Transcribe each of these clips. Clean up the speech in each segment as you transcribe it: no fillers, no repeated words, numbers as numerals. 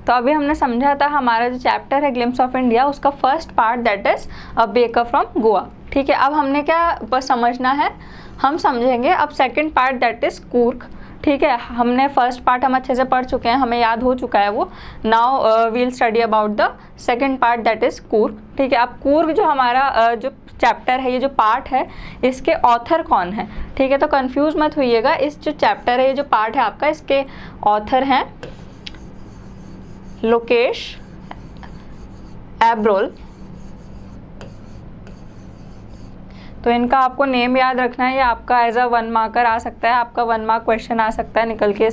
तो अभी हमने समझा था हमारा जो चैप्टर है ग्लिम्स ऑफ इंडिया, उसका first part that is a baker from Goa. ठीक है, अब हमने क्या बस समझना है, हम समझेंगे अब second part that is Coorg. ठीक है, हमने फर्स्ट पार्ट हम अच्छे से पढ़ चुके हैं, हमें याद हो चुका है वो। Now we'll study about the second part that is Coorg. ठीक है, अब कूर्ग जो हमारा जो चैप्टर है, ये जो पार्ट है, इसके ऑथर कौन है? ठीक है, तो कंफ्यूज मत होइएगा, इस जो चैप्टर है, ये जो पार्ट है आपका, इसके ऑथर हैं लोकेश एब्रोल। तो इनका आपको नेम याद रखना है, ये आपका एज अ 1 मार्कर आ सकता है, आपका 1 मार्क क्वेश्चन आ सकता है निकल के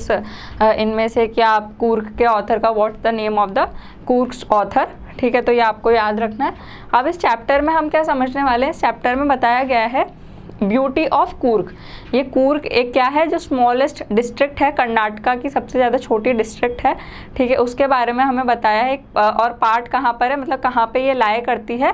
इनमें से कि आप कूर्ग के ऑथर का what the name of the Coorgs author. ठीक है, तो ये आपको याद रखना है। अब इस चैप्टर में हम क्या समझने वाले हैं, इस चैप्टर में बताया गया है ब्यूटी ऑफ कूर्ग। ये कूर्ग एक क्या है, जो स्मॉलेस्ट डिस्ट्रिक्ट है, कर्नाटका की सबसे ज़्यादा छोटी डिस्ट्रिक्ट है। ठीक है, उसके बारे में हमें बताया है। और पार्ट कहाँ पर है, मतलब कहाँ पे ये लाया करती है,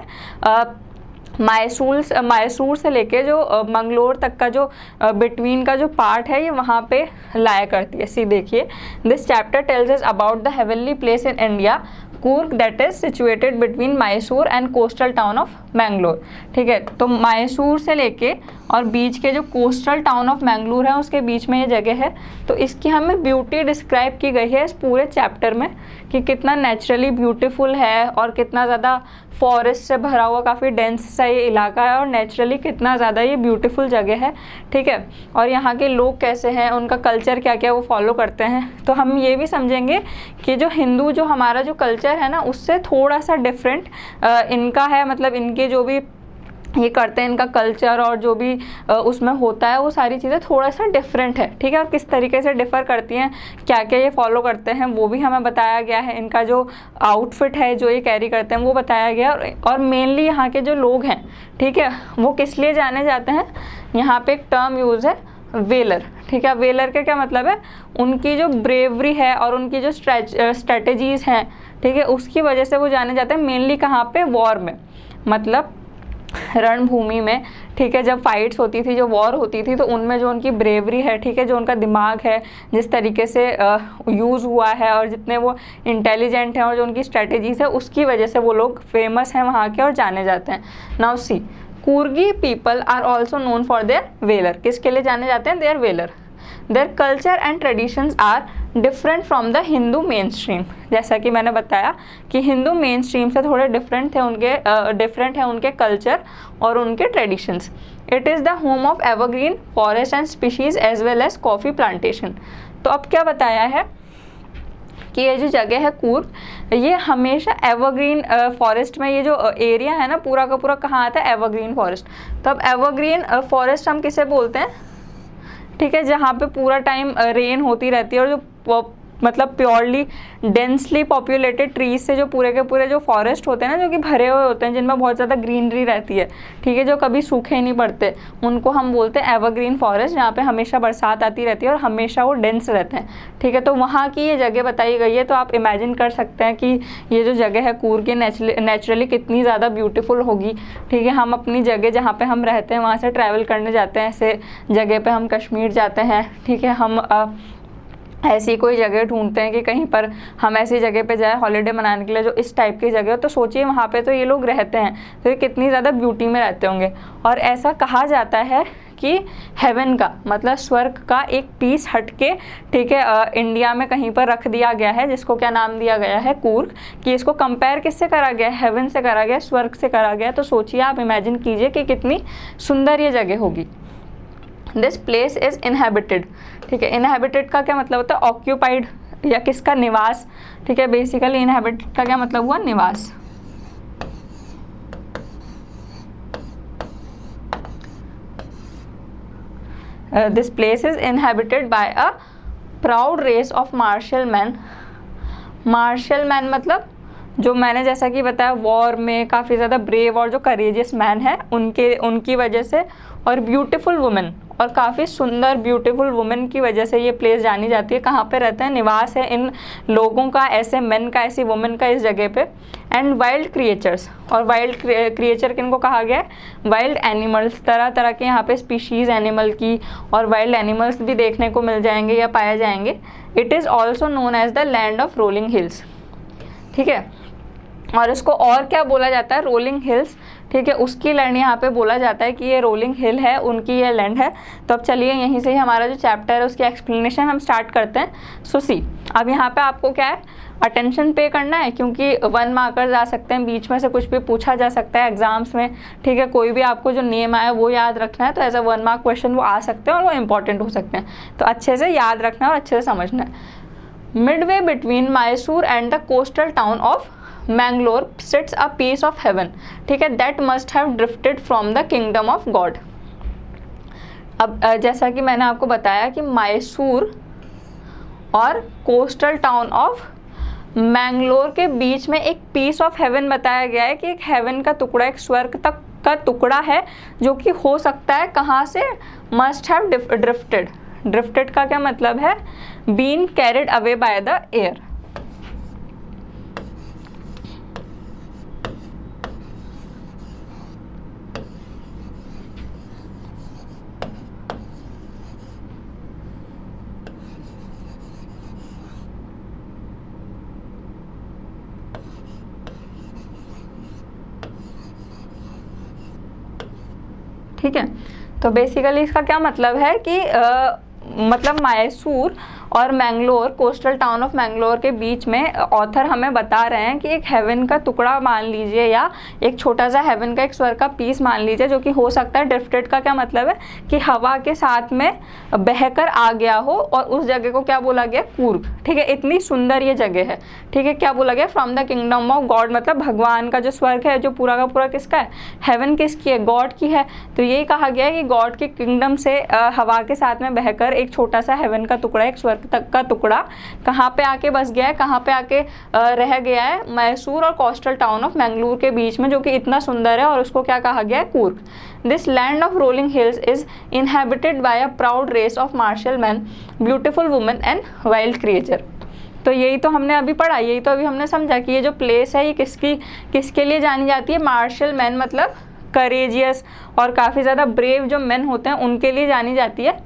मैसूर से लेके जो मंगलोर तक का जो बिटवीन का जो पार्ट है, ये वहाँ पे लाया करती है। सी देखिए, this chapter tells us about the heavenly place in India Coorg that is situated between Mysore and coastal town of Mangalore. ठीक है, तो मैसूर से लेके और बीच के जो कोस्टल टाउन ऑफ मैंगलोर है, उसके बीच में ये जगह है। तो इसकी हमें ब्यूटी डिस्क्राइब की गई है इस पूरे चैप्टर में, कि कितना नेचुरली ब्यूटीफुल है और कितना ज़्यादा फॉरेस्ट से भरा हुआ, काफ़ी डेंस सा ये इलाका है, और नेचुरली कितना ज़्यादा ये ब्यूटीफुल जगह है। ठीक है, और यहाँ के लोग कैसे हैं, उनका कल्चर क्या क्या वो फॉलो करते हैं। तो हम ये भी समझेंगे कि जो हिंदू जो हमारा जो कल्चर है ना, उससे थोड़ा सा डिफरेंट इनका है, मतलब इनके जो भी ये करते हैं, इनका कल्चर और जो भी उसमें होता है, वो सारी चीज़ें थोड़ा सा डिफरेंट है। ठीक है, और किस तरीके से डिफ़र करती हैं, क्या क्या ये फॉलो करते हैं, वो भी हमें बताया गया है। इनका जो आउटफिट है जो ये कैरी करते हैं, वो बताया गया है। और मेनली यहाँ के जो लोग हैं, ठीक है, वो किस लिए जाने जाते हैं, यहाँ पे एक टर्म यूज़ है वेलर। ठीक है, वेलर का क्या मतलब है, उनकी जो ब्रेवरी है और उनकी जो स्ट्रेटजीज़ हैं, ठीक है, उसकी वजह से वो जाने जाते हैं। मेनली कहाँ पे, वॉर में, मतलब रणभूमि में। ठीक है, जब फाइट्स होती थी, जो वॉर होती थी, तो उनमें जो उनकी ब्रेवरी है, ठीक है, जो उनका दिमाग है, जिस तरीके से यूज़ हुआ है, और जितने वो इंटेलिजेंट हैं, और जो उनकी स्ट्रेटजीज़ है, उसकी वजह से वो लोग फेमस हैं वहाँ के और जाने जाते हैं। Now see, Coorgi people are also known for their valour. किसके लिए जाने जाते हैं, their valour. Their culture and traditions are different from the Hindu mainstream. जैसा कि मैंने बताया कि हिंदू मेन स्ट्रीम से थोड़े डिफरेंट है उनके कल्चर और उनके traditions. It is the home of evergreen forest and species as well as coffee plantation. तो अब क्या बताया है कि ये जो जगह है कूर्ग, ये हमेशा एवरग्रीन फॉरेस्ट में, ये जो एरिया है ना पूरा का पूरा कहाँ आता है, एवरग्रीन फॉरेस्ट। तो अब एवरग्रीन फॉरेस्ट हम किसे बोलते हैं, ठीक है, जहाँ पे पूरा टाइम रेन होती रहती है, और जो मतलब प्योरली डेंसली पॉपुलेटेड ट्रीज से जो पूरे के पूरे जो फॉरेस्ट होते हैं ना, जो कि भरे हुए होते हैं, जिनमें बहुत ज़्यादा ग्रीनरी रहती है, ठीक है, जो कभी सूखे नहीं पड़ते, उनको हम बोलते हैं एवरग्रीन फॉरेस्ट, जहाँ पे हमेशा बरसात आती रहती है और हमेशा वो डेंस रहते हैं। ठीक है, तो वहाँ की ये जगह बताई गई है। तो आप इमेजिन कर सकते हैं कि ये जो जगह है कूर्ग की नेचुरली कितनी ज़्यादा ब्यूटीफुल होगी। ठीक है, हम अपनी जगह जहाँ पर हम रहते हैं वहाँ से ट्रैवल करने जाते हैं, ऐसे जगह पर हम कश्मीर जाते हैं। ठीक है, हम ऐसी कोई जगह ढूंढते हैं कि कहीं पर हम ऐसी जगह पे जाए हॉलीडे मनाने के लिए, जो इस टाइप की जगह हो। तो सोचिए वहाँ पे तो ये लोग रहते हैं, तो ये कितनी ज़्यादा ब्यूटी में रहते होंगे। और ऐसा कहा जाता है कि हेवन का मतलब स्वर्ग का एक पीस हटके, ठीक है, इंडिया में कहीं पर रख दिया गया है, जिसको क्या नाम दिया गया है, कूर्ग। कि इसको कंपेयर किससे करा गया है, हेवन से करा गया, स्वर्ग से करा गया। तो सोचिए, आप इमेजिन कीजिए कि कितनी सुंदर ये जगह होगी। This place is inhabited. ठीक है, इनहेबिटेड का क्या मतलब होता है, ऑक्यूपाइड या किसका, निवास। ठीक है, बेसिकली इनहेबिटेड का क्या मतलब हुआ, निवास। This place is inhabited by a proud race of martial man. Martial man मतलब जो मैंने जैसा कि बताया वॉर में काफ़ी ज़्यादा ब्रेव और जो करेजियस मैन है, उनकी वजह से, और ब्यूटीफुल वुमेन, और काफ़ी सुंदर ब्यूटीफुल वुमेन की वजह से ये प्लेस जानी जाती है। कहाँ पे रहते हैं, निवास है इन लोगों का, ऐसे मेन का, ऐसी वुमेन का इस जगह पे। एंड वाइल्ड क्रिएचर्स, और वाइल्ड क्रिएचर किनको कहा गया है, वाइल्ड एनिमल्स, तरह तरह के यहाँ पे स्पीशीज़ एनिमल की और वाइल्ड एनिमल्स भी देखने को मिल जाएंगे या पाए जाएंगे। It is also known as the land of rolling hills. ठीक है। और इसको और क्या बोला जाता है, रोलिंग हिल्स, ठीक है, उसकी लैंड यहाँ पे बोला जाता है कि ये रोलिंग हिल है, उनकी ये लैंड है। तो अब चलिए यहीं से ही हमारा जो चैप्टर है उसकी एक्सप्लेनेशन हम स्टार्ट करते हैं। सो सी, अब यहाँ पे आपको क्या है, अटेंशन पे करना है, क्योंकि 1 मार्कर्स आ सकते हैं, बीच में से कुछ भी पूछा जा सकता है एग्जाम्स में, ठीक है। कोई भी आपको जो नेम आया वो याद रखना है, तो एज अ 1 मार्क क्वेश्चन वो आ सकते हैं और वो इंपॉर्टेंट हो सकते हैं, तो अच्छे से याद रखना है और अच्छे से समझना है। Midway between Mysore and the coastal town of Mangalore sits a piece of heaven, ठीक है, that must have drifted from the kingdom of God. अब जैसा कि मैंने आपको बताया कि मैसूर और कोस्टल टाउन ऑफ मैंगलोर के बीच में एक पीस ऑफ हेवन बताया गया है कि एक हेवन का टुकड़ा, एक स्वर्ग तक का टुकड़ा है जो कि हो सकता है कहाँ से, मस्ट हैव ड्रिफ्टेड। ड्रिफ्टेड का क्या मतलब है, been carried away by the air. ठीक है, तो बेसिकली इसका क्या मतलब है कि मतलब मैसूर और Mangalore, coastal town of Mangalore के बीच में ऑथर हमें बता रहे हैं कि एक हेवन का टुकड़ा मान लीजिए, या एक छोटा सा हेवन का एक स्वर्ग का पीस मान लीजिए, जो कि हो सकता है, ड्रिफ्टेड का क्या मतलब है कि हवा के साथ में बहकर आ गया हो, और उस जगह को क्या बोला गया, कूर्ग, ठीक है। इतनी सुंदर ये जगह है, ठीक है, क्या बोला गया, from the kingdom of God, मतलब भगवान का जो स्वर्ग है, जो पूरा का पूरा किसका है, हेवन किसकी है, गॉड की है। तो यही कहा गया है कि गॉड के किंगडम से हवा के साथ में बहकर एक छोटा सा हेवन का टुकड़ा, एक स्वर्ग तक का टुकड़ा कहाँ पे आके बस गया है, कहाँ पे आके रह गया है, मैसूर और कोस्टल टाउन ऑफ मैंगलोर के बीच में, जो कि इतना सुंदर है, और उसको क्या कहा गया है, Coorg. This land of rolling hills is inhabited by a proud race of martial man, beautiful women and wild creature. तो यही तो हमने अभी पढ़ा, यही तो अभी हमने समझा कि ये जो प्लेस है ये किसके लिए जानी जाती है, मार्शल मैन मतलब करेजियस और काफ़ी ज़्यादा ब्रेव जो मैन होते हैं उनके लिए जानी जाती है,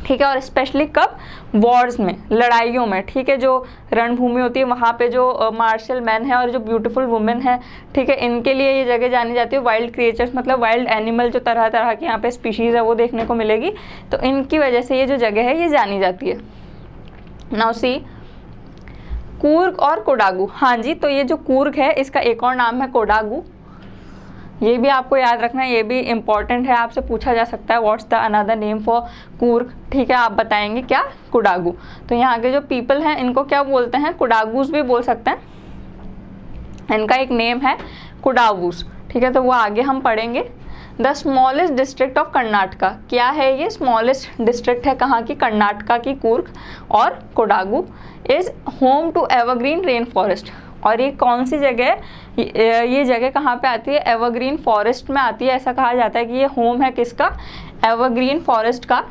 ठीक है। और स्पेशली कब, वॉर्स में, लड़ाइयों में, ठीक है, जो रणभूमि होती है वहाँ पे जो मार्शल मैन है और जो ब्यूटीफुल वुमेन है, ठीक है, इनके लिए ये जगह जानी जाती है। वाइल्ड क्रिएचर्स मतलब वाइल्ड एनिमल, जो तरह तरह की यहाँ पे स्पीशीज़ है वो देखने को मिलेगी, तो इनकी वजह से ये जो जगह है ये जानी जाती है। नाउ सी, कूर्ग और कोडागू, हाँ जी, तो ये जो कूर्ग है इसका एक और नाम है कोडागू, ये भी आपको याद रखना है, ये भी इम्पॉर्टेंट है, आपसे पूछा जा सकता है what's the another name for Coorg, ठीक है, आप बताएंगे क्या, कोडागू। तो यहाँ के जो पीपल हैं इनको क्या बोलते हैं, कोडागूस भी बोल सकते हैं, इनका एक नेम है कोडागूस, ठीक है, तो वो आगे हम पढ़ेंगे। The smallest district of Karnataka, क्या है ये, स्मॉलेस्ट डिस्ट्रिक्ट है कहाँ की, कर्नाटका की, कूर्ग। और Kodagu is home to evergreen rain forest, और ये कौन सी जगह है, ये जगह कहाँ पे आती है, एवरग्रीन फॉरेस्ट में आती है। ऐसा कहा जाता है कि ये होम है किसका, एवरग्रीन फॉरेस्ट का।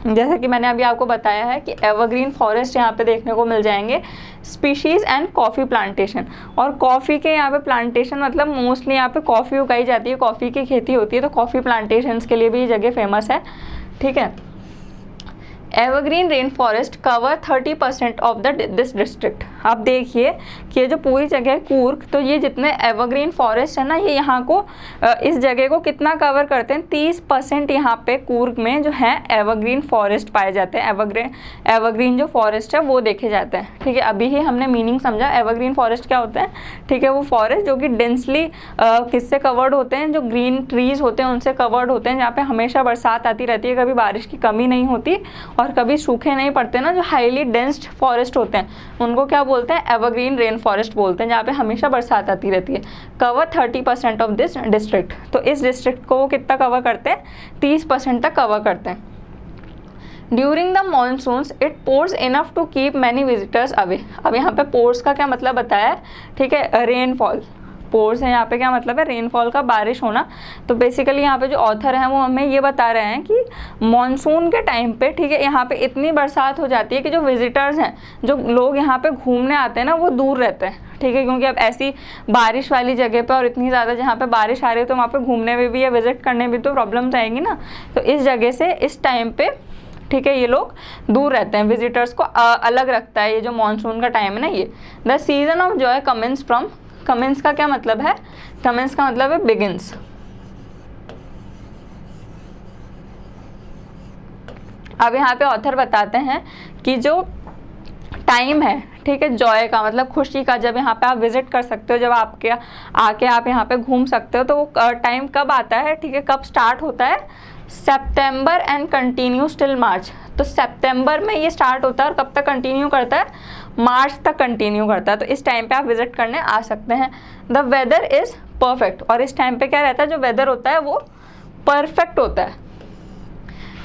जैसा कि मैंने अभी आपको बताया है कि एवरग्रीन फॉरेस्ट यहाँ पे देखने को मिल जाएंगे, स्पीशीज़ एंड कॉफ़ी प्लांटेशन, और कॉफ़ी के यहाँ पे प्लांटेशन मतलब मोस्टली यहाँ पे कॉफ़ी उगाई जाती है, कॉफ़ी की खेती होती है, तो कॉफ़ी प्लांटेशंस के लिए भी ये जगह फेमस है, ठीक है। Evergreen rain forest cover 30% of this district. आप देखिए कि ये जो पूरी जगह है कूर्ग, तो ये जितने एवरग्रीन फॉरेस्ट है ना, ये यहाँ को इस जगह को कितना कवर करते हैं, 30% यहाँ पे कूर्ग में जो है एवरग्रीन फॉरेस्ट पाए जाते हैं। एवरग्रीन जो फॉरेस्ट है वो देखे जाते हैं, ठीक है। अभी ही हमने मीनिंग समझा एवरग्रीन फॉरेस्ट क्या होता है, ठीक है, वो फॉरेस्ट जो कि डेंसली किससे कवर्ड होते हैं, जो ग्रीन ट्रीज होते हैं उनसे कवर्ड होते हैं, जहाँ पे हमेशा बरसात आती रहती है, कभी बारिश की कमी नहीं होती और कभी सूखे नहीं पड़ते ना। जो हाईली डेंस्ड फॉरेस्ट होते हैं उनको क्या बोलते हैं, एवरग्रीन रेन फॉरेस्ट बोलते हैं, जहाँ पे हमेशा बरसात आती रहती है। कवर 30% ऑफ दिस डिस्ट्रिक्ट, तो इस डिस्ट्रिक्ट को वो कितना कवर करते हैं, 30% तक कवर करते हैं। During the monsoons it pours enough to keep many visitors away. अब यहाँ पे पोर्स का क्या मतलब बताया है, ठीक है, रेनफॉल, पोर्स है यहाँ पे क्या मतलब है, रेनफॉल का, बारिश होना। तो बेसिकली यहाँ पे जो ऑथर हैं वो हमें ये बता रहे हैं कि मॉनसून के टाइम पे, ठीक है, यहाँ पे इतनी बरसात हो जाती है कि जो विजिटर्स हैं, जो लोग यहाँ पे घूमने आते हैं ना, वो दूर रहते हैं, ठीक है, क्योंकि अब ऐसी बारिश वाली जगह पे और इतनी ज़्यादा जहाँ पे बारिश आ रही है तो वहाँ पे घूमने में भी या विजिट करने में भी तो प्रॉब्लम्स आएंगी ना। तो इस जगह से इस टाइम पे, ठीक है, ये लोग दूर रहते हैं, विजिटर्स को अलग रखता है ये जो मानसून का टाइम है ना ये। The season of joy commences from, commences का क्या मतलब है, कमेंस का मतलब है बिगिंस। अब यहाँ पे ऑथर बताते हैं कि जो टाइम है, ठीक है, जॉय का मतलब खुशी का, जब यहाँ पे आप विजिट कर सकते हो, जब आपके आके आप यहाँ पे घूम सकते हो, तो वो टाइम कब आता है, ठीक है, कब स्टार्ट होता है, सितंबर एंड कंटिन्यूज टिल मार्च। तो सितंबर में ये स्टार्ट होता है और कब तक कंटिन्यू करता है, मार्च तक कंटिन्यू करता है। तो इस टाइम पे आप विजिट करने आ सकते हैं। द वेदर इज़ परफेक्ट, और इस टाइम पे क्या रहता है, जो वेदर होता है वो परफेक्ट होता है।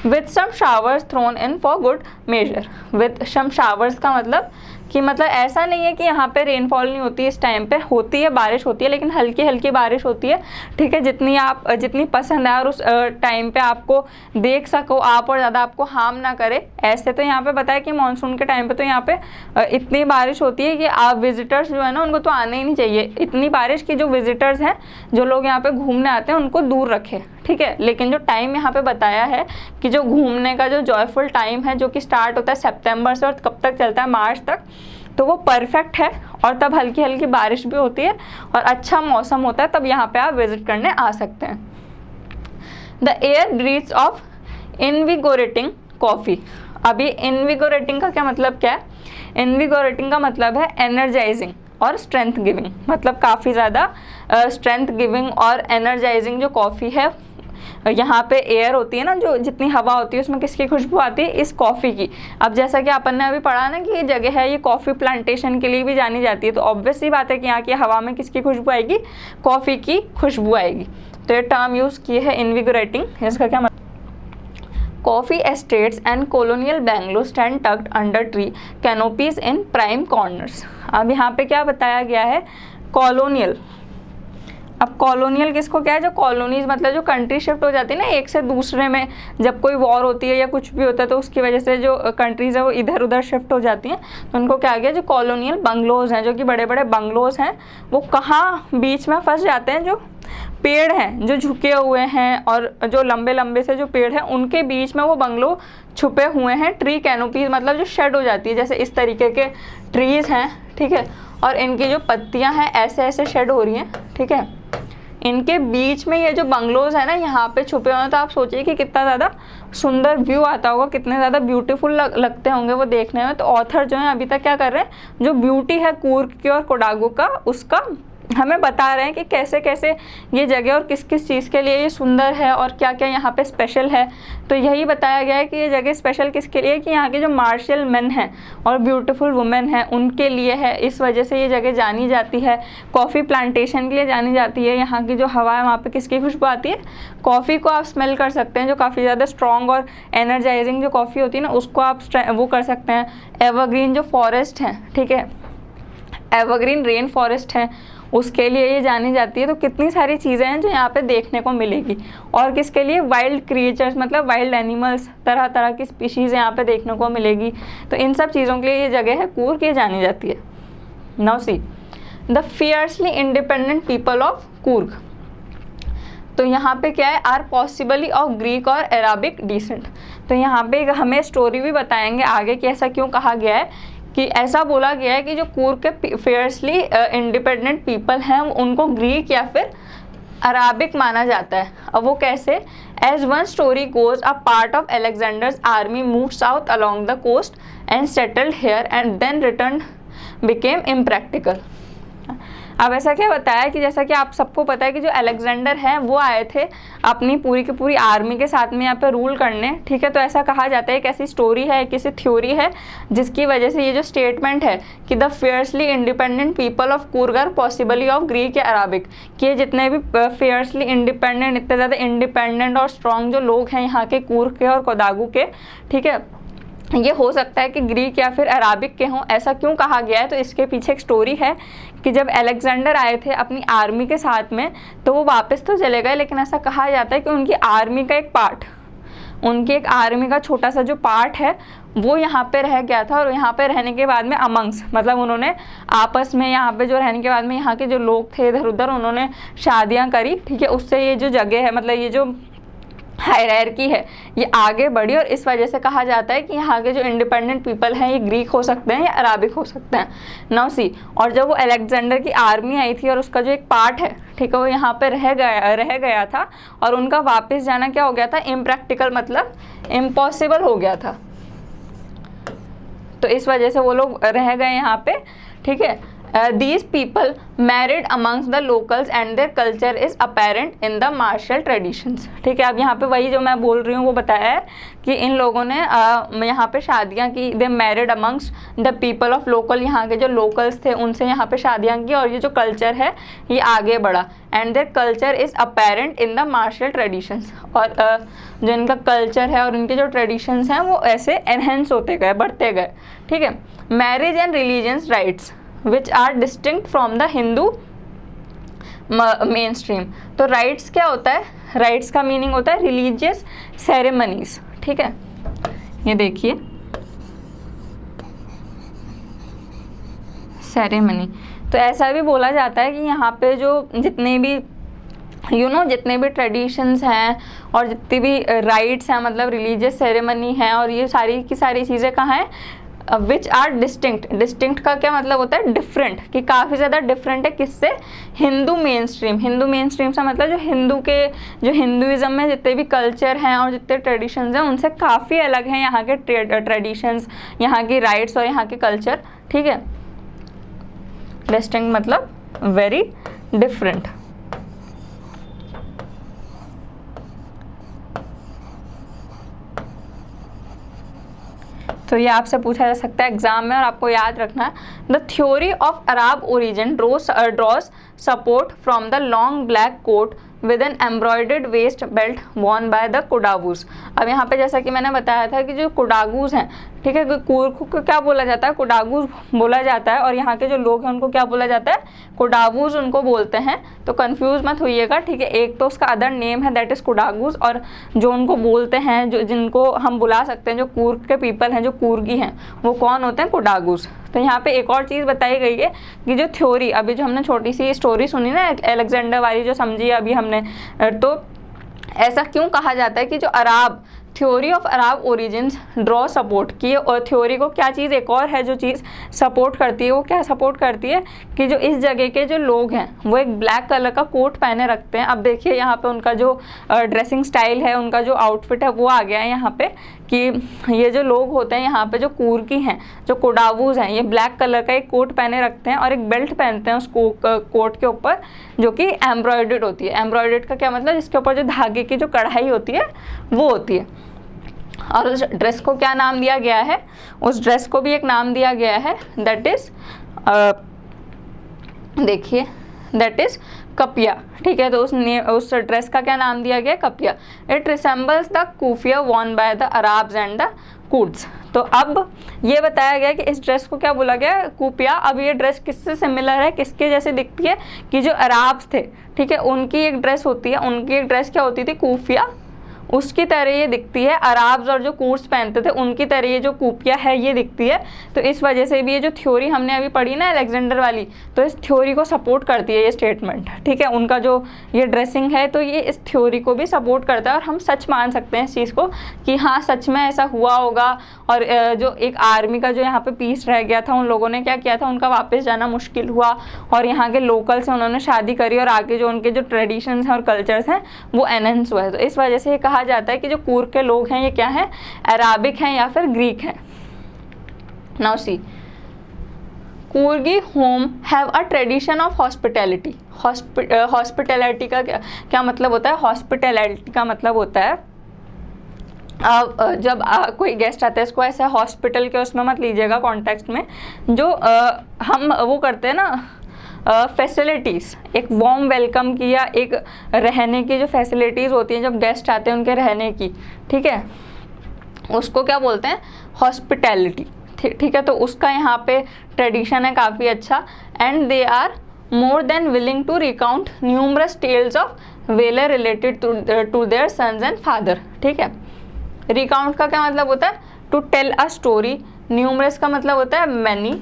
With some showers thrown in for good measure. With some showers का मतलब कि मतलब ऐसा नहीं है कि यहाँ पे रेनफॉल नहीं होती, इस टाइम पे होती है, बारिश होती है, लेकिन हल्की हल्की बारिश होती है, ठीक है, जितनी पसंद है और उस टाइम पे आपको देख सको आप और ज़्यादा आपको हार्म ना करे। ऐसे तो यहाँ पे बताया कि मानसून के टाइम पे तो यहाँ पे इतनी बारिश होती है कि आप विजिटर्स जो है ना उनको तो आने ही नहीं चाहिए, इतनी बारिश की जो विजिटर्स हैं, जो लोग यहाँ पे घूमने आते हैं, उनको दूर रखे, ठीक है। लेकिन जो टाइम यहाँ पे बताया है कि जो घूमने का जो जॉयफुल टाइम है, जो कि स्टार्ट होता है सितंबर से और कब तक चलता है, मार्च तक, तो वो परफेक्ट है और तब हल्की हल्की बारिश भी होती है और अच्छा मौसम होता है, तब यहाँ पे आप विजिट करने आ सकते हैं। The air breathes of invigorating coffee. अभी इनविगोरेटिंग का क्या मतलब क्या है, इनविगोरेटिंग का मतलब है एनर्जाइजिंग और स्ट्रेंथ गिविंग, मतलब काफ़ी ज़्यादा स्ट्रेंथ गिविंग और एनर्जाइजिंग जो कॉफ़ी है, यहाँ पे एयर होती है ना, जो जितनी हवा होती है उसमें किसकी खुशबू आती है, इस कॉफ़ी की। अब जैसा कि अपन ने अभी पढ़ा ना कि ये जगह है, ये कॉफ़ी प्लांटेशन के लिए भी जानी जाती है, तो ऑब्वियस सी बात है कि यहाँ की हवा में किसकी खुशबू आएगी, कॉफ़ी की खुशबू आएगी। तो ये टर्म यूज़ की है इनविगोरेटिंग, इसका क्या मतलब, coffee estates and colonial bungalow stand tucked under tree canopies in prime corners. अब यहाँ पे क्या बताया गया है, कॉलोनियल। अब कॉलोनियल किसको क्या है, जो कॉलोनीज मतलब जो कंट्री शिफ्ट हो जाती है ना एक से दूसरे में, जब कोई वॉर होती है या कुछ भी होता है तो उसकी वजह से जो कंट्रीज है वो इधर उधर शिफ्ट हो जाती हैं, तो उनको क्या आ गया, जो कॉलोनियल बंगलोज हैं, जो कि बड़े बड़े बंगलोज हैं, वो कहाँ बीच में फंस जाते हैं, जो पेड़ हैं जो झुके हुए हैं और जो लंबे लंबे से जो पेड़ हैं उनके बीच में वो बंगलो छुपे हुए हैं। ट्री कैनोपीज मतलब जो शेड हो जाती है, जैसे इस तरीके के ट्रीज़ हैं, ठीक है, और इनकी जो पत्तियां हैं ऐसे ऐसे शेड हो रही हैं, ठीक है, इनके बीच में ये जो बंगलोज है ना यहाँ पे छुपे हुए हैं। तो आप सोचिए कि कितना ज़्यादा सुंदर व्यू आता होगा, कितने ज़्यादा ब्यूटीफुल लगते होंगे वो देखने में। तो ऑथर जो है अभी तक क्या कर रहे हैं, जो ब्यूटी है कूर्ग की और कोडागू का, उसका हमें बता रहे हैं कि कैसे कैसे ये जगह और किस किस चीज़ के लिए ये सुंदर है और क्या क्या यहाँ पे स्पेशल है। तो यही बताया गया है कि ये जगह स्पेशल किसके लिए, कि यहाँ के जो मार्शल मैन हैं और ब्यूटीफुल वुमेन हैं उनके लिए है। इस वजह से ये जगह जानी जाती है। कॉफ़ी प्लांटेशन के लिए जानी जाती है। यहाँ की जो हवा है वहाँ पे किसकी खुशबू आती है, कॉफ़ी को आप स्मेल कर सकते हैं, जो काफ़ी ज़्यादा स्ट्रॉन्ग और एनर्जाइजिंग जो कॉफ़ी होती है ना उसको आप वो कर सकते हैं। एवरग्रीन जो फॉरेस्ट है, ठीक है, एवरग्रीन रेन फॉरेस्ट है, उसके लिए ये जानी जाती है। तो कितनी सारी चीज़ें हैं जो यहाँ पे देखने को मिलेगी। और किसके लिए, वाइल्ड क्रिएचर्स मतलब वाइल्ड एनिमल्स, तरह तरह की स्पीशीज़ यहाँ पे देखने को मिलेगी। तो इन सब चीज़ों के लिए ये जगह है कूर्ग, ये जानी जाती है। Now see the fiercely independent people of Coorg. तो यहाँ पे क्या है, आर पॉसिबली ऑफ ग्रीक और अराबिक डिसेंट। तो यहाँ पे हमें स्टोरी भी बताएंगे आगे कि ऐसा क्यों कहा गया है, कि ऐसा बोला गया है कि जो कूर्ग के फियर्सली इंडिपेंडेंट पीपल हैं उनको ग्रीक या फिर अराबिक माना जाता है। अब वो कैसे, as one story goes a part of Alexander's army move south along the coast and settled here and then return became impractical. अब ऐसा क्या बताया कि जैसा कि आप सबको पता है कि जो अलेक्जेंडर हैं वो आए थे अपनी पूरी की पूरी आर्मी के साथ में यहाँ पे रूल करने, ठीक है। तो ऐसा कहा जाता है, एक ऐसी स्टोरी है, एक ऐसी थ्योरी है जिसकी वजह से ये जो स्टेटमेंट है कि the fiercely independent people of Coorg are possibly of Greek या अराबिक, कि ये जितने भी फियर्सली इंडिपेंडेंट, इतने ज़्यादा इंडिपेंडेंट और स्ट्रॉन्ग जो लोग हैं यहाँ के कूर्ग के और कोडागू के, ठीक है, ये हो सकता है कि ग्रीक या फिर अराबिक के हों। ऐसा क्यों कहा गया है, तो इसके पीछे एक स्टोरी है कि जब अलेक्जेंडर आए थे अपनी आर्मी के साथ में तो वो वापस तो चले गए, लेकिन ऐसा कहा जाता है कि उनकी आर्मी का एक पार्ट, उनकी एक आर्मी का छोटा सा जो पार्ट है वो यहाँ पे रह गया था। और यहाँ पे रहने के बाद में अमंग्स मतलब उन्होंने आपस में यहाँ पे जो रहने के बाद में यहाँ के जो लोग थे इधर उधर उन्होंने शादियाँ करी, ठीक है। उससे ये जो जगह है मतलब ये जो हायरार्की है ये आगे बढ़ी, और इस वजह से कहा जाता है कि यहाँ के जो इंडिपेंडेंट पीपल हैं ये ग्रीक हो सकते हैं या अराबिक हो सकते हैं। नाउ सी, और जब वो अलेक्जेंडर की आर्मी आई थी और उसका जो एक पार्ट है, ठीक है, वो यहाँ पे रह गया था, और उनका वापस जाना क्या हो गया था, इम्प्रैक्टिकल, मतलब इम्पॉसिबल हो गया था। तो इस वजह से वो लोग रह गए यहाँ पे, ठीक है। These people married amongst the locals and their culture is apparent in the martial traditions, ठीक है। अब यहाँ पे वही जो मैं बोल रही हूँ वो बताया है कि इन लोगों ने यहाँ पे शादियाँ की, they married amongst the people of local, यहाँ के जो locals थे उनसे यहाँ पे शादियाँ की, और ये जो कल्चर है ये आगे बढ़ा, and their culture is apparent in the martial traditions, और जो इनका कल्चर है और इनके जो ट्रेडिशंस हैं वो ऐसे एनहेंस होते गए, बढ़ते गए, ठीक है। Marriage and religious rights which are distinct from the Hindu mainstream, तो राइट्स क्या होता है, राइट्स का मीनिंग होता है रिलीजियस सेरेमनीज, ठीक है। ये देखिए सेरेमनी, तो ऐसा भी बोला जाता है कि यहाँ पे जो जितने भी जितने भी ट्रेडिशंस हैं और जितनी भी राइट्स हैं, मतलब रिलीजियस सेरेमनी है, और ये सारी की सारी चीज़ें कहाँ हैं, विच आर डिस्टिंक्ट। डिस्टिंक्ट का क्या मतलब होता है, डिफरेंट, कि काफ़ी ज़्यादा डिफरेंट है किससे, Hindu main stream. Hindu main stream से मतलब जो हिंदुज़म में जितने भी कल्चर हैं और जितने ट्रेडिशंस हैं उनसे काफ़ी अलग हैं यहाँ के ट्रेडिशंस, यहाँ की राइट्स और यहाँ के कल्चर, ठीक है। डिस्टिंक्ट मतलब वेरी डिफरेंट। तो ये आपसे पूछा जा सकता है एग्जाम में, और आपको याद रखना है, the theory of Arab origin draws support from the long black coat with an embroidered waist belt worn by the Kodagus. अब यहाँ पे जैसा कि मैंने बताया था कि जो कोडागूज हैं, ठीक है, कूर्ग को क्या बोला जाता है, कोडागूज बोला जाता है, और यहाँ के जो लोग हैं उनको क्या बोला जाता है, कोडागूज उनको बोलते हैं। तो कंफ्यूज मत होइएगा, ठीक है। एक तो उसका अदर नेम है दैट इज़ कोडागूज, और जो उनको बोलते हैं, जो जिनको हम बुला सकते हैं, जो कूर्ग के पीपल हैं, जो कूर्गी हैं, वो कौन होते हैं, कोडागूज। तो यहाँ पे एक और चीज़ बताई गई है कि जो थ्योरी, अभी जो हमने छोटी सी स्टोरी सुनी ना अलेक्जेंडर वाली, जो समझी अभी हमने, तो ऐसा क्यों कहा जाता है कि जो Arab theory of Arab origins draw support की, और थ्योरी को क्या चीज़ एक और है जो चीज़ सपोर्ट करती है, वो क्या सपोर्ट करती है कि जो इस जगह के जो लोग हैं वो एक ब्लैक कलर का कोट पहने रखते हैं। अब देखिए यहाँ पे उनका जो ड्रेसिंग स्टाइल है, उनका जो आउटफिट है वो आ गया है यहाँ पे, कि ये जो लोग होते हैं यहाँ पे जो कूर्गी हैं, जो कोडावूज हैं, ये ब्लैक कलर का एक कोट पहने रखते हैं और एक बेल्ट पहनते हैं उस कोट के ऊपर, जो कि एम्ब्रॉयडर्ड होती है। एम्ब्रॉयडर्ड का क्या मतलब, जिसके ऊपर जो धागे की जो कढ़ाई होती है वो होती है। और उस ड्रेस को क्या नाम दिया गया है, उस ड्रेस को भी एक नाम दिया गया है, दैट इज देखिए दैट इज कपिया, ठीक है। तो उस ड्रेस का क्या नाम दिया गया, kupia. It resembles the kufiya worn by the Arabs and the Kurds. तो अब ये बताया गया कि इस ड्रेस को क्या बोला गया, कूपिया। अब ये ड्रेस किससे सिमिलर है, किसके जैसे दिखती है, कि जो अरब्स थे, ठीक है, उनकी एक ड्रेस होती है, उनकी एक ड्रेस क्या होती थी, कूफिया, उसकी तरह ये दिखती है। अरब्स और जो कुर्ड्स पहनते थे उनकी तरह ये जो कूपिया है ये दिखती है। तो इस वजह से भी ये जो थ्योरी हमने अभी पढ़ी ना अलेक्जेंडर वाली, तो इस थ्योरी को सपोर्ट करती है ये स्टेटमेंट, ठीक है। उनका जो ये ड्रेसिंग है तो ये इस थ्योरी को भी सपोर्ट करता है, और हम सच मान सकते हैं इस चीज़ को कि हाँ सच में ऐसा हुआ होगा। और जो एक आर्मी का जो यहाँ पे पीस रह गया था, उन लोगों ने क्या किया था, उनका वापस जाना मुश्किल हुआ, और यहाँ के लोकल से उन्होंने शादी करी, और आगे जो उनके जो ट्रेडिशंस हैं और कल्चर्स हैं वो एनहेंस हुआ है। तो इस वजह से ये कहा जाता है कि जो कूर्ग के लोग हैं ये क्या है, अराबिक हैं या फिर ग्रीक हैं। Now see, Coorgi home have a tradition of hospitality. Hospitality का क्या मतलब होता है, हॉस्पिटैलिटी का मतलब होता है जब कोई गेस्ट आता है, इसको ऐसा हॉस्पिटल के उसमें मत लीजिएगा कॉन्टेक्स्ट में, जो हम वो करते हैं ना फैसिलिटीज़, एक वार्म वेलकम की या एक रहने की जो फैसिलिटीज़ होती हैं जब गेस्ट आते हैं उनके रहने की, ठीक है, उसको क्या बोलते हैं, हॉस्पिटैलिटी, ठीक है। तो उसका यहाँ पे ट्रेडिशन है काफ़ी अच्छा। And they are more than willing to recount numerous tales of valour related to their sons and father, ठीक है। रिकाउंट का क्या मतलब होता है, to tell a story. Numerous का मतलब होता है मैनी।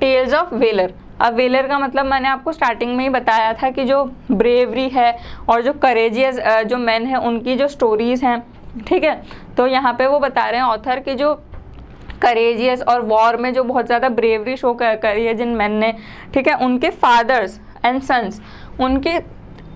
टेल्स ऑफ वेलर, अब वेलर का मतलब मैंने आपको स्टार्टिंग में ही बताया था कि जो ब्रेवरी है और जो करेजियस जो मैन है उनकी जो स्टोरीज़ हैं, ठीक है। तो यहाँ पे वो बता रहे हैं ऑथर कि जो करेजियस और वॉर में जो बहुत ज़्यादा ब्रेवरी शो करी है जिन मैन ने, ठीक है, उनके फादर्स एंड सन्स, उनके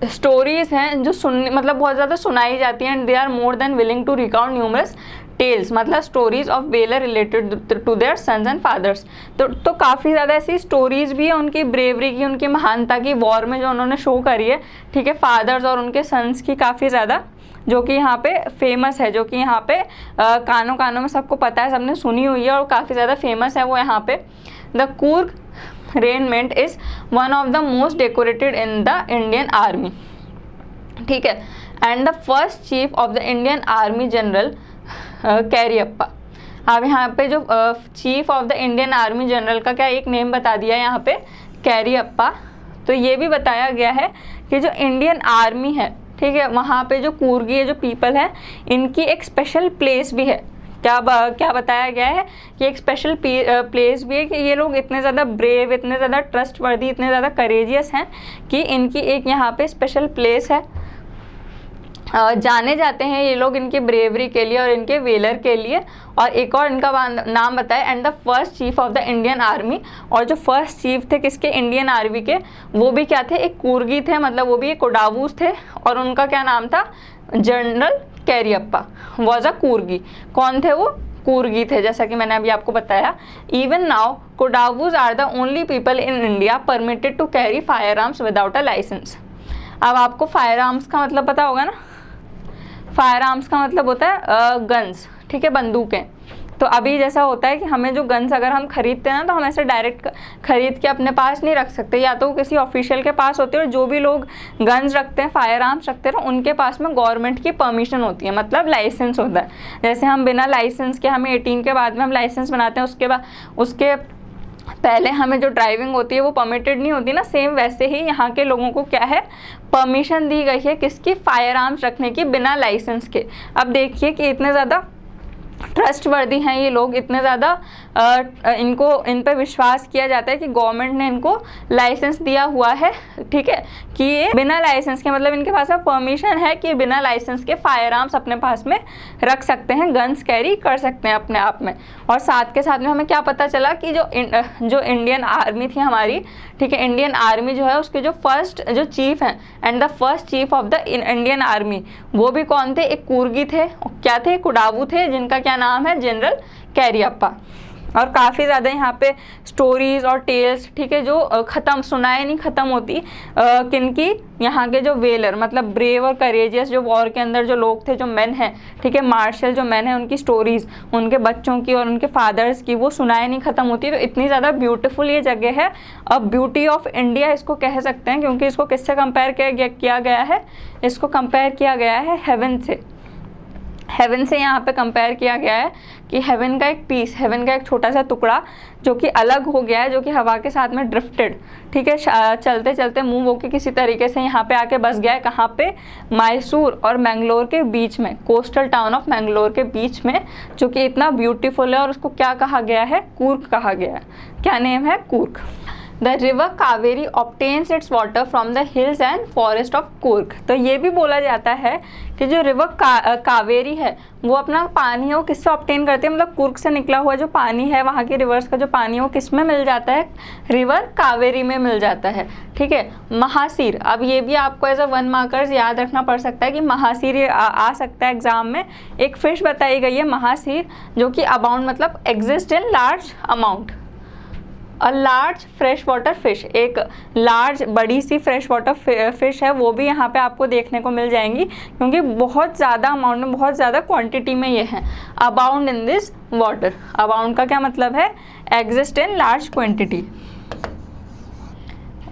स्टोरीज़ हैं जो मतलब बहुत ज़्यादा सुनाई जाती हैं। And they are more than willing to recount numerous tales, मतलब stories of valour related to their sons and fathers. तो काफ़ी ज़्यादा ऐसी स्टोरीज़ भी है उनकी ब्रेवरी की, उनकी महानता की, वॉर में जो उन्होंने शो करी है, ठीक है, फादर्स और उनके सन्स की, काफ़ी ज़्यादा, जो कि यहाँ पे फेमस है, जो कि यहाँ पे कानों कानों में सबको पता है, सबने सुनी हुई है और काफ़ी ज़्यादा फेमस है वो यहाँ पे। The Coorg regiment is one of the most decorated in the Indian army, ठीक है। And the first chief of the Indian army general Cariappa. अब यहाँ पे जो chief of the Indian army general का क्या एक नेम बता दिया है यहाँ पे, कैरियप्पा। तो ये भी बताया गया है कि जो इंडियन आर्मी है, ठीक है, वहाँ पे जो कूर्गी जो पीपल है, इनकी एक स्पेशल प्लेस भी है। क्या बताया गया है कि एक स्पेशल प्लेस भी है कि ये लोग इतने ज़्यादा ब्रेव, इतने ज़्यादा ट्रस्टवर्दी, इतने ज़्यादा करेजियस हैं कि इनकी एक यहाँ पे स्पेशल प्लेस है। जाने जाते हैं ये लोग इनकी ब्रेवरी के लिए और इनके वेलर के लिए। और एक और इनका नाम बताए, and the first chief of the Indian army, और जो फर्स्ट चीफ थे किसके, इंडियन आर्मी के, वो भी क्या थे, एक कूर्गी थे, मतलब वो भी एक कोडावूस थे, और उनका क्या नाम था, general Cariappa was a Coorgi. कौन थे वो, कूर्गी थे, जैसा कि मैंने अभी आपको बताया। Even now Kodavus are the only people in India permitted to carry firearms without a licence. अब आपको फायर आर्म्स का मतलब पता होगा ना, फायर आर्म्स का मतलब होता है गन्स, ठीक है, बंदूकें। तो अभी जैसा होता है कि हमें जो गन्स अगर हम खरीदते हैं ना, तो हम ऐसे डायरेक्ट खरीद के अपने पास नहीं रख सकते, या तो किसी ऑफिशियल के पास होते हैं, और जो भी लोग गन्स रखते हैं, फायर आर्म्स रखते हैं, उनके पास में गवर्नमेंट की परमिशन होती है, मतलब लाइसेंस होता है। जैसे हम बिना लाइसेंस के, हमें 18 के बाद में हम लाइसेंस बनाते हैं, उसके पहले हमें जो ड्राइविंग होती है वो परमिटेड नहीं होती ना, सेम वैसे ही यहाँ के लोगों को क्या है, परमिशन दी गई है किसकी, फायर आर्म्स रखने की बिना लाइसेंस के। अब देखिए कि इतने ज़्यादा ट्रस्टवर्दी हैं ये लोग, इतने ज़्यादा इन पे विश्वास किया जाता है कि गवर्नमेंट ने इनको लाइसेंस दिया हुआ है, ठीक है, कि ये बिना लाइसेंस के, मतलब इनके पास में परमिशन है कि बिना लाइसेंस के फायर आर्म्स अपने पास में रख सकते हैं, गन्स कैरी कर सकते हैं अपने आप में। और साथ के साथ में हमें क्या पता चला कि जो इंडियन आर्मी थी हमारी, ठीक है, इंडियन आर्मी जो है उसके जो फर्स्ट जो चीफ हैं, and the first chief of the Indian army, वो भी कौन थे, एक कूर्गी थे, क्या थे, कोडावू थे, जिनका क्या नाम है, जनरल कैरियप्पा। और काफ़ी ज़्यादा यहाँ पे स्टोरीज़ और टेल्स, ठीक है, जो सुनाए नहीं ख़त्म होती, किनकी, यहाँ के जो वेलर, मतलब ब्रेव और करेजियस जो वॉर के अंदर जो लोग थे, जो मैन हैं, ठीक है, मार्शल जो मैन हैं, उनकी स्टोरीज़, उनके बच्चों की और उनके फादर्स की, वो सुनाए नहीं ख़त्म होती। तो इतनी ज़्यादा ब्यूटीफुल ये जगह है, अब ब्यूटी ऑफ इंडिया इसको कह सकते हैं, क्योंकि इसको किससे कंपेयर किया गया है, इसको कंपेयर किया गया है हेवन से। हेवन से यहाँ पे कंपेयर किया गया है कि हेवन का एक पीस, हेवन का एक छोटा सा टुकड़ा जो कि अलग हो गया है, जो कि हवा के साथ में ड्रिफ्टेड, ठीक है, चलते चलते मूव होकर किसी तरीके से यहाँ पे आके बस गया है, कहाँ पे, मैसूर और मैंगलोर के बीच में, कोस्टल टाउन ऑफ मैंगलोर के बीच में, जो कि इतना ब्यूटीफुल है। और उसको क्या कहा गया है, कूर्ग कहा गया है। क्या नेम है, Coorg. The river Kaveri obtains it's water from the hills and forest of Coorg. तो ये भी बोला जाता है कि जो रिवर कावेरी है वो अपना पानी है वो किससे ऑब्टेन करते हैं, मतलब कूर्ग से निकला हुआ जो पानी है, वहाँ की रिवर्स का जो पानी है वो किस में मिल जाता है, रिवर कावेरी में मिल जाता है, ठीक है। महासीर, अब ये भी आपको एज अ 1 मार्कर्स याद रखना पड़ सकता है कि महासीर ये आ सकता है एग्जाम में। एक फिश बताई गई है महासीर, जो कि अबाउंड मतलब exist in large amount, a large fresh water fish, एक लार्ज बड़ी सी फ्रेश वाटर फिश है, वो भी यहाँ पे आपको देखने को मिल जाएंगी, क्योंकि बहुत ज़्यादा अमाउंट में, बहुत ज़्यादा क्वांटिटी में ये है। Abound in this water, abound का क्या मतलब है, exist in large quantity,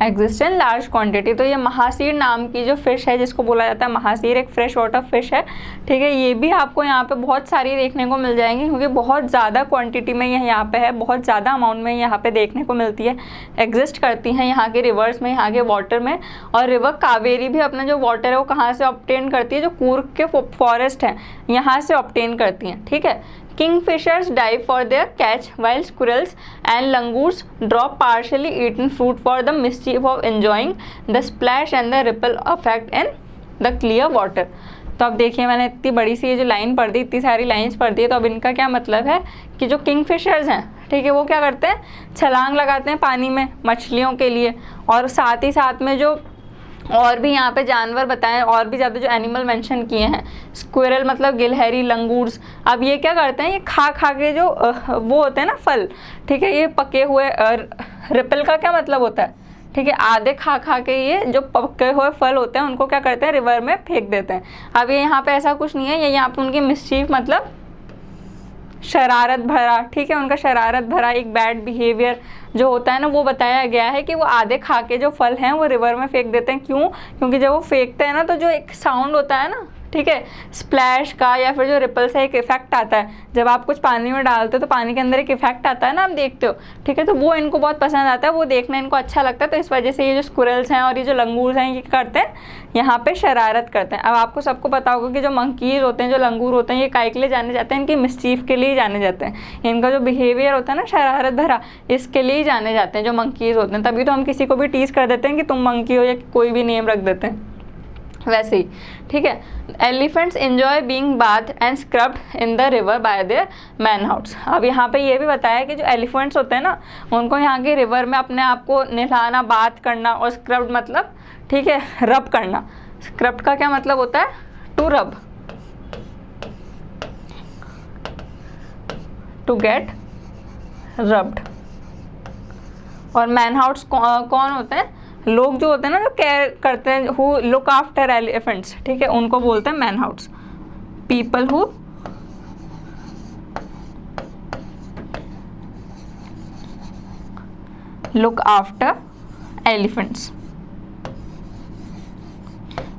exist in large quantity. तो ये महासीर नाम की जो फिश है, जिसको बोला जाता है महासीर, एक फ्रेश वाटर फिश है, ठीक है। ये भी आपको यहाँ पे बहुत सारी देखने को मिल जाएंगी, क्योंकि बहुत ज़्यादा क्वांटिटी में यह यहाँ पे है, बहुत ज़्यादा अमाउंट में यहाँ पे देखने को मिलती है, एग्जिस्ट करती हैं यहाँ के रिवर्स में, यहाँ के वाटर में। और रिवर कावेरी भी अपना जो वाटर है वो कहाँ से ऑब्टेन करती है, जो कूर्ग के फॉरेस्ट हैं यहाँ से ऑब्टेन करती हैं, ठीक है। Kingfishers dive for their catch, while squirrels and langurs drop partially eaten fruit for the mischief of enjoying the splash and the ripple effect in the clear water. तो अब देखिए मैंने इतनी बड़ी सी ये जो लाइन पढ़ दी, इतनी सारी लाइंस पढ़ दी है, तो अब इनका क्या मतलब है कि जो किंगफिशर्स हैं, ठीक है, वो क्या करते हैं, छलांग लगाते हैं पानी में मछलियों के लिए, और साथ ही साथ में जो और भी यहाँ पे जानवर बताएं, और भी ज़्यादा जो एनिमल मेंशन किए हैं, स्क्विरल मतलब गिलहरी, लंगूर्स, अब ये क्या करते हैं, ये खा खा के जो वो होते हैं ना फल, ठीक है, ये पके हुए, रिपल का क्या मतलब होता है, ठीक है, आधे खा खा के ये जो पके हुए फल होते हैं उनको क्या करते हैं, रिवर में फेंक देते हैं। अब ये यहाँ पे ऐसा कुछ नहीं है, ये यहाँ पे उनकी मिसचीफ मतलब शरारत भरा, ठीक है, उनका शरारत भरा एक बैड बिहेवियर जो होता है ना, वो बताया गया है कि वो आधे खा के जो फल हैं वो रिवर में फेंक देते हैं। क्यों? क्योंकि जब वो फेंकते हैं ना तो जो एक साउंड होता है ना, ठीक है, स्प्लैश का या फिर जो रिपल से एक इफेक्ट आता है, जब आप कुछ पानी में डालते हो तो पानी के अंदर एक इफेक्ट आता है ना, आप देखते हो, ठीक है, तो वो इनको बहुत पसंद आता है, वो देखना इनको अच्छा लगता है, तो इस वजह से ये जो स्क्विरल्स हैं और ये जो लंगूर हैं ये करते हैं, यहाँ पे शरारत करते हैं। अब आपको सबको पता होगा कि जो मंकीज होते हैं, जो लंगूर होते हैं, ये काय के लिए जाने जाते हैं, इनकी मिसचीफ के लिए जाने जाते हैं, इनका जो बिहेवियर होता है ना शरारत भरा, इसके लिए ही जाने जाते हैं जो मंकीज होते हैं। तभी तो हम किसी को भी टीज कर देते हैं कि तुम मंकी हो, या कोई भी नेम रख देते हैं वैसे ही, ठीक है। Elephants enjoy being bath and scrubbed in the river by their mahouts. अब यहाँ पे ये भी बताया कि जो एलिफेंट्स होते हैं ना, उनको यहाँ के रिवर में अपने आप को नहलाना, बात करना, और स्क्रब्ड मतलब, ठीक है, रब करना। स्क्रब्ड का क्या मतलब होता है? To rub, to get rubbed. और मैनहाउट्स कौन होते हैं? लोग जो होते हैं ना, जो केयर करते हैं, हु लुक आफ्टर एलिफेंट्स, ठीक है, उनको बोलते हैं mahouts. People who look after elephants,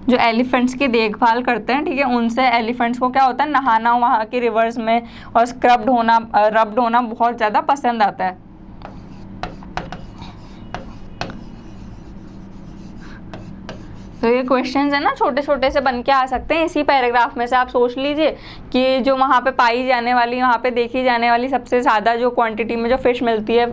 जो एलिफेंट्स की देखभाल करते हैं, ठीक है, उनसे एलिफेंट्स को क्या होता है, नहाना वहाँ के रिवर्स में और स्क्रब्ड होना, रब्ड होना बहुत ज़्यादा पसंद आता है। तो ये क्वेश्चंस है ना, छोटे छोटे से बन के आ सकते हैं इसी पैराग्राफ में से। आप सोच लीजिए कि जो वहाँ पे पाई जाने वाली, वहाँ पे देखी जाने वाली सबसे ज़्यादा जो क्वांटिटी में जो फ़िश मिलती है,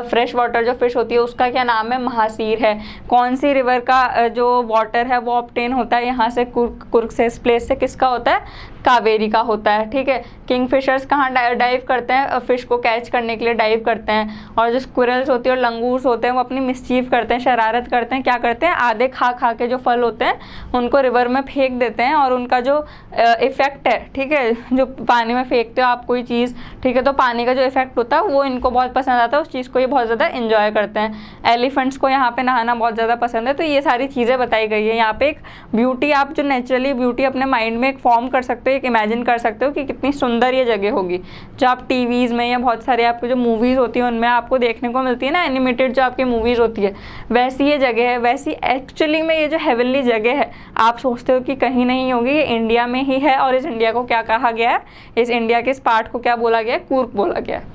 फ्रेश वाटर जो फ़िश होती है, उसका क्या नाम है? महासीर है। कौन सी रिवर का जो वाटर है वो ऑब्टेन होता है यहाँ से? कुर्क से, इस प्लेस से। किसका होता है? कावेरी का होता है, ठीक है। किंगफिशर्स कहाँ डाइव करते हैं? फ़िश को कैच करने के लिए डाइव करते हैं। और जो स्क्विरल्स होती है और लंगूर्स होते हैं वो अपनी मिसचीफ करते हैं, शरारत करते हैं। क्या करते हैं? आधे खा खा के जो फल होते हैं उनको रिवर में फेंक देते हैं, और उनका जो इफ़ेक्ट है, ठीक है, जो पानी में फेंकते हो आप कोई चीज़, ठीक है, तो पानी का जो इफेक्ट होता है वो इनको बहुत पसंद आता है, उस चीज़ को ये बहुत ज़्यादा इंजॉय करते हैं। एलिफेंट्स को यहाँ पे नहाना बहुत ज़्यादा पसंद है। तो ये सारी चीज़ें बताई गई है यहाँ पे। एक ब्यूटी, आप जो नेचुरली ब्यूटी अपने माइंड में एक फॉर्म कर सकते हो, एक इमेजिन कर सकते हो कि कितनी सुंदर ये जगह होगी, जो आप टीवीज़ में या बहुत सारे आपको जो मूवीज़ होती हैं उनमें आपको देखने को मिलती है ना, एनिमेटेड जो आपकी मूवीज़ होती है, वैसी ये जगह है। वैसी एक्चुअली में ये जो हेवनली जगह है, आप सोचते हो कि कहीं नहीं होगी, ये इंडिया में ही है। और इस इंडिया को क्या कहा गया है? इस इंडिया के इस पार्ट को क्या बोला गया है? कूर्ग बोला गया है।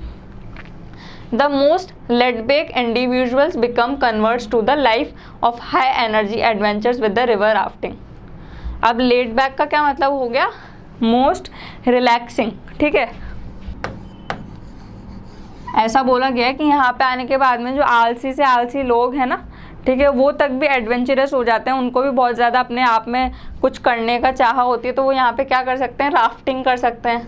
The most laid-back individuals become converts to the life of high energy adventures with the river rafting. अब laid back का क्या मतलब हो गया? Most relaxing, ठीक है। ऐसा बोला गया है कि यहाँ पे आने के बाद में जो आलसी से आलसी लोग हैं ना, ठीक है, वो तक भी एडवेंचरस हो जाते हैं। उनको भी बहुत ज़्यादा अपने आप में कुछ करने का चाह होती है, तो वो यहाँ पे क्या कर सकते हैं? राफ्टिंग कर सकते हैं।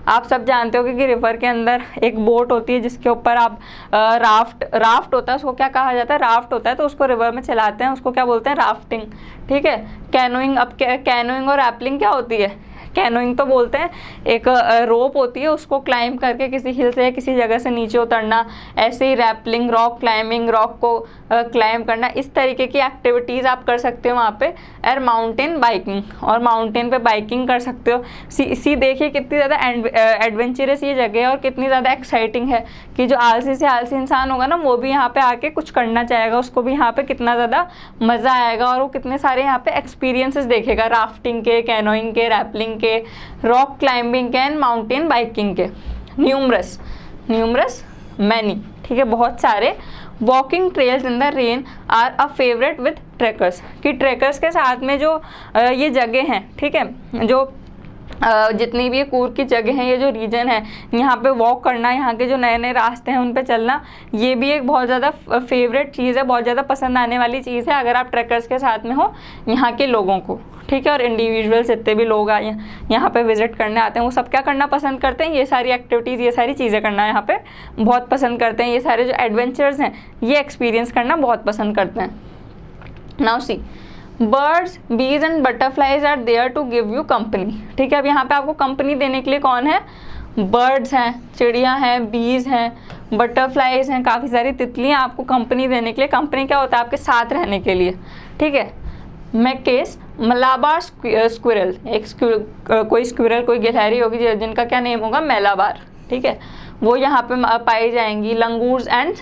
आप सब जानते हो कि रिवर के अंदर एक बोट होती है जिसके ऊपर आप राफ्ट होता है, उसको क्या कहा जाता है? राफ्ट होता है, तो उसको रिवर में चलाते हैं, उसको क्या बोलते हैं? राफ्टिंग, ठीक है। कैनोइंग, अब कैनोइंग और रैपलिंग क्या होती है? कैनोइंग तो बोलते हैं एक रोप होती है, उसको क्लाइंब करके किसी हिल से या किसी जगह से नीचे उतरना। ऐसे ही रैपलिंग, रॉक क्लाइंबिंग, रॉक को क्लाइंब करना, इस तरीके की एक्टिविटीज़ आप कर सकते हो वहाँ पे। और माउंटेन बाइकिंग, और माउंटेन पे बाइकिंग कर सकते हो। सी देखिए कितनी ज़्यादा एडवेंचरस ये जगह है और कितनी ज़्यादा एक्साइटिंग है कि जो आलसी से आलसी इंसान होगा ना, वो भी यहाँ पे आके कुछ करना चाहेगा, उसको भी यहाँ पे कितना ज़्यादा मज़ा आएगा, और वो कितने सारे यहाँ पे एक्सपीरियंसेस देखेगा, राफ्टिंग के, कैनोइंग के, रैपलिंग के, रॉक क्लाइंबिंग के एंड माउंटेन बाइकिंग के। न्यूमरस मैनी, ठीक है, बहुत सारे। Walking trails in the rain are a favourite with trekkers, कि ट्रैकर्स के साथ में जो ये जगह हैं, ठीक है, जो जितनी भी ये कूर्ग की जगह हैं, ये जो रीजन है, यहाँ पे वॉक करना, यहाँ के जो नए नए रास्ते हैं उन पे चलना, ये भी एक बहुत ज़्यादा फेवरेट चीज़ है, बहुत ज़्यादा पसंद आने वाली चीज़ है अगर आप ट्रैकर्स के साथ में हो यहाँ के लोगों को, ठीक है। और इंडिविजुअल्स जितने भी लोग आए यहाँ पे विजिट करने आते हैं वो सब क्या करना पसंद करते हैं, ये सारी एक्टिविटीज़, ये सारी चीज़ें करना यहाँ पे बहुत पसंद करते हैं, ये सारे जो एडवेंचर्स हैं ये एक्सपीरियंस करना बहुत पसंद करते हैं। Now see, birds, bees and butterflies are there to give you company, ठीक है। अब यहाँ पे आपको कंपनी देने के लिए कौन है, बर्ड्स हैं, चिड़िया हैं, बीज हैं, बटरफ्लाइज हैं, काफ़ी सारी तितलियाँ आपको कंपनी देने के लिए। कंपनी क्या होता है, आपके साथ रहने के लिए, ठीक है। मैकेस, मलाबार स्क्विरल, एक कोई स्क्विरल, कोई गिलहरी होगी जिनका क्या नेम होगा, मलाबार, ठीक है, वो यहाँ पे पाई जाएंगी। Langurs and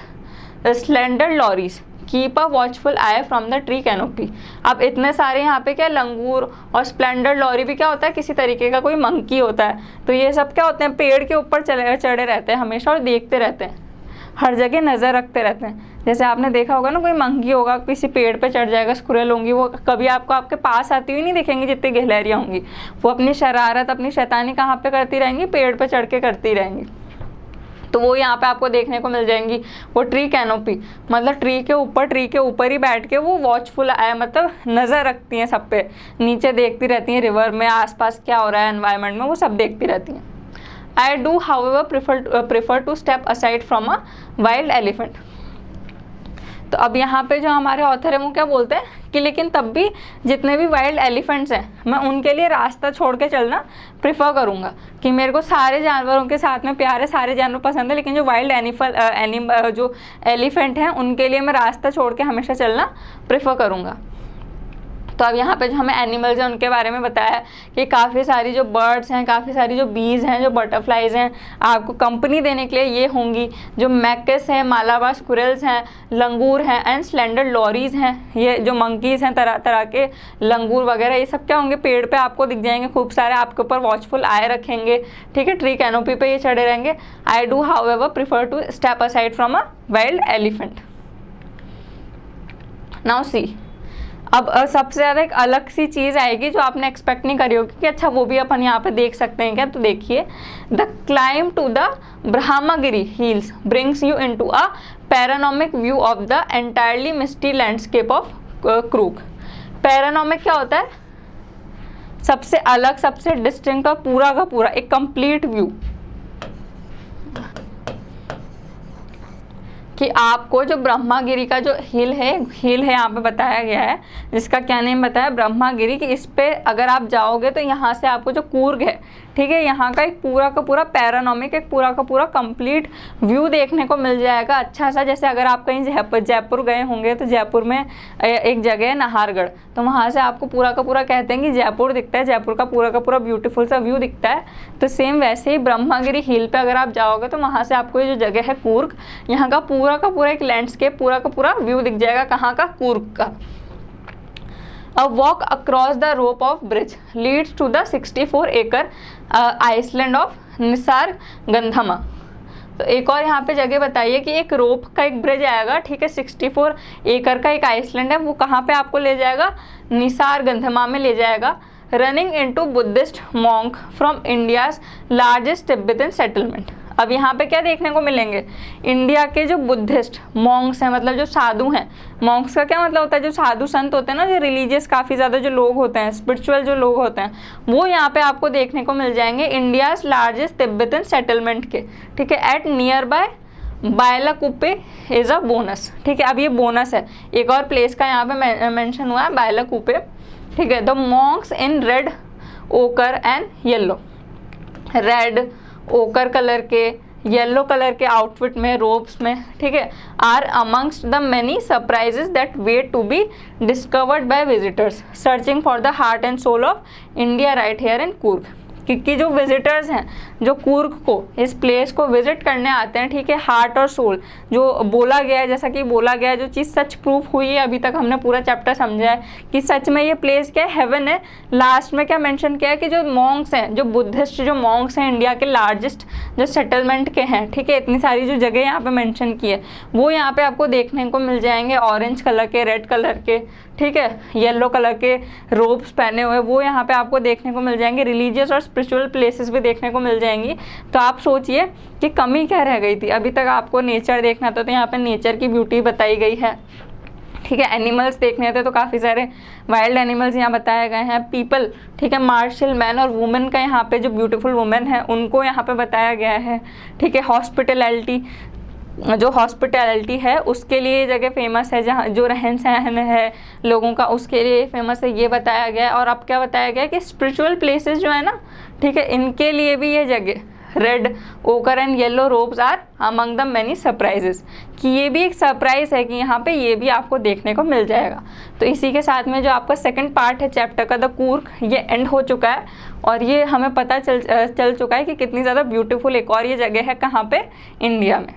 slender lorries keep a watchful I from the tree canopy. अब इतने सारे यहाँ पे क्या, लंगूर और स्प्लेंडर लॉरी भी क्या होता है, किसी तरीके का कोई मंकी होता है। तो ये सब क्या होते हैं, पेड़ के ऊपर चढ़े रहते हैं हमेशा और देखते रहते हैं, हर जगह नज़र रखते रहते हैं। जैसे आपने देखा होगा ना, कोई मंकी होगा किसी पेड़ पे चढ़ जाएगा, स्क्विरल होंगी, वो कभी आपको आपके पास आती हुई नहीं दिखेंगी जितनी गिलहरियाँ होंगी, वो अपनी शरारत, अपनी शैतानी कहाँ पे करती रहेंगी, पेड़ पे चढ़ के करती रहेंगी। तो वो यहाँ पे आपको देखने को मिल जाएंगी। वो ट्री कैनोपी मतलब ट्री के ऊपर ही बैठ के वो वॉचफुल आया, मतलब नज़र रखती हैं सब पे, नीचे देखती रहती हैं, रिवर में आसपास क्या हो रहा है एनवायरनमेंट में, वो सब देखती रहती हैं। I do however prefer to step aside from a wild elephant। तो अब यहाँ पे जो हमारे ऑथर है वो क्या बोलते हैं कि लेकिन तब भी जितने भी वाइल्ड एलिफेंट्स हैं मैं उनके लिए रास्ता छोड़ के चलना प्रेफर करूँगा, कि मेरे को सारे जानवरों के साथ में प्यार है, सारे जानवर पसंद है, लेकिन जो वाइल्ड जो एलिफेंट हैं उनके लिए मैं रास्ता छोड़ के हमेशा चलना प्रेफर करूँगा। तो अब यहाँ पे जो हमें एनिमल्स हैं उनके बारे में बताया है कि काफ़ी सारी जो बर्ड्स हैं, काफ़ी सारी जो बीज हैं, जो बटरफ्लाइज हैं, आपको कंपनी देने के लिए ये होंगी। जो मैकेस हैं, मालाबार स्क्विरल्स हैं, लंगूर हैं एंड स्लेंडर लॉरीज हैं, ये जो मंकीज़ हैं, तरह तरह के लंगूर वगैरह, ये सब क्या होंगे, पेड़ पे आपको दिख जाएंगे, खूब सारे आपके ऊपर वॉचफुल आए रखेंगे, ठीक है, ट्री कैनोपी पे ये चढ़े रहेंगे। I do however prefer to step aside from a wild elephant. Now see, अब सबसे ज़्यादा एक अलग सी चीज़ आएगी जो आपने एक्सपेक्ट नहीं करी होगी कि अच्छा वो भी अपन यहाँ पे देख सकते हैं क्या। तो देखिए, the climb to the Brahmagiri hills brings you into a panoramic view of the entirely misty landscape of Coorg. Panoramic क्या होता है, सबसे अलग, सबसे डिस्टिंक्ट और पूरा का पूरा एक कंप्लीट व्यू, कि आपको जो ब्रह्मागिरी का जो हिल है यहाँ पे बताया गया है, जिसका क्या नेम बताया, ब्रह्मागिरी, कि इस पे अगर आप जाओगे तो यहाँ से आपको जो कूर्ग है, ठीक है, यहाँ का एक पूरा का पूरा पैरानॉमिक, एक पूरा का पूरा कंप्लीट व्यू देखने को मिल जाएगा अच्छा सा। जैसे अगर आप कहीं जयपुर गए होंगे तो जयपुर में एक जगह है नाहरगढ़, तो वहाँ से आपको पूरा का पूरा कहते हैं कि जयपुर दिखता है, जयपुर का पूरा ब्यूटीफुल सा व्यू दिखता है। तो सेम वैसे ही ब्रह्मागिरी हिल पे अगर आप जाओगे तो वहाँ से आपको ये जो जगह है कूर्ग, यहाँ का पूरा एक लैंडस्केप, पूरा का पूरा व्यू दिख जाएगा, कहाँ का, कूर्ग का। A walk across the rope of bridge leads to the 64 acre island of Nisargadhama. तो एक और यहाँ पे जगह बताइए कि एक रोप का एक ब्रिज आएगा, ठीक है, 64 एकड़ का एक आइसलैंड है, वो कहाँ पे आपको ले जाएगा, निसार गंधमा में ले जाएगा। Running into Buddhist monk from India's largest Tibetan settlement. अब यहाँ पे क्या देखने को मिलेंगे, इंडिया के जो बुद्धिस्ट मॉन्क्स हैं, मतलब जो साधु हैं, मॉन्क्स का क्या मतलब होता है, जो साधु संत होते हैं ना, जो रिलीजियस काफ़ी ज़्यादा जो लोग होते हैं, स्पिरिचुअल जो लोग होते हैं, वो यहाँ पे आपको देखने को मिल जाएंगे इंडियाज लार्जेस्ट तिब्बतन सेटलमेंट के, ठीक है, at nearby Bylakuppe is a bonus. ठीक है, अब ये बोनस है, एक और प्लेस का यहाँ पे मेंशन हुआ है, बायलाकुप्पे, ठीक है। The monks in red ochre and yellow, red ochre colour के, येलो कलर के आउटफिट में, रोब्स में, ठीक है, are amongst the many surprises that wait to be discovered by visitors searching for the heart and soul of India right here in Coorg. क्योंकि जो visitors हैं, जो कूर्ग को, इस प्लेस को विजिट करने आते हैं, ठीक है, हार्ट और सोल जो बोला गया है, जैसा कि बोला गया है, जो चीज़ सच प्रूफ हुई है, अभी तक हमने पूरा चैप्टर समझा है कि सच में ये प्लेस क्या है, हेवन है। लास्ट में क्या मेंशन किया है कि जो मॉन्क्स हैं, जो बुद्धिस्ट जो मॉन्क्स हैं, इंडिया के लार्जेस्ट जो सेटलमेंट के हैं, ठीक है, इतनी सारी जो जगह यहाँ पे मेंशन की है, वो यहाँ पे आपको देखने को मिल जाएंगे, ऑरेंज कलर के, रेड कलर के, ठीक है, येलो कलर के रोब्स पहने हुए, वो यहाँ पे आपको देखने को मिल जाएंगे। रिलीजियस और स्पिरिचुअल प्लेसेस भी देखने को मिल जाएंगी। तो आप सोचिए कि कमी क्या रह गई थी। अभी तक आपको नेचर देखना था तो यहाँ पे नेचर की ब्यूटी बताई गई है, ठीक है। एनिमल्स देखने थे तो काफ़ी सारे वाइल्ड एनिमल्स यहाँ बताए गए हैं। पीपल, ठीक है, मार्शल मैन और वुमेन का यहाँ पे जो ब्यूटीफुल वुमेन है उनको यहाँ पे बताया गया है, ठीक है। हॉस्पिटैलिटी, जो हॉस्पिटैलिटी है उसके लिए ये जगह फेमस है, जहाँ जो रहन सहन है लोगों का उसके लिए फेमस है, ये बताया गया है। और अब क्या बताया गया है कि स्पिरिचुअल प्लेसेस जो है ना, ठीक है, इनके लिए भी ये जगह red ochre and yellow robes are among the many surprises, कि ये भी एक सरप्राइज है कि यहाँ पे ये भी आपको देखने को मिल जाएगा। तो इसी के साथ में जो आपका सेकंड पार्ट है चैप्टर का द कूर्ग, ये एंड हो चुका है और ये हमें पता चल चुका है कि कितनी ज़्यादा ब्यूटीफुल एक और ये जगह है कहाँ पे, इंडिया में।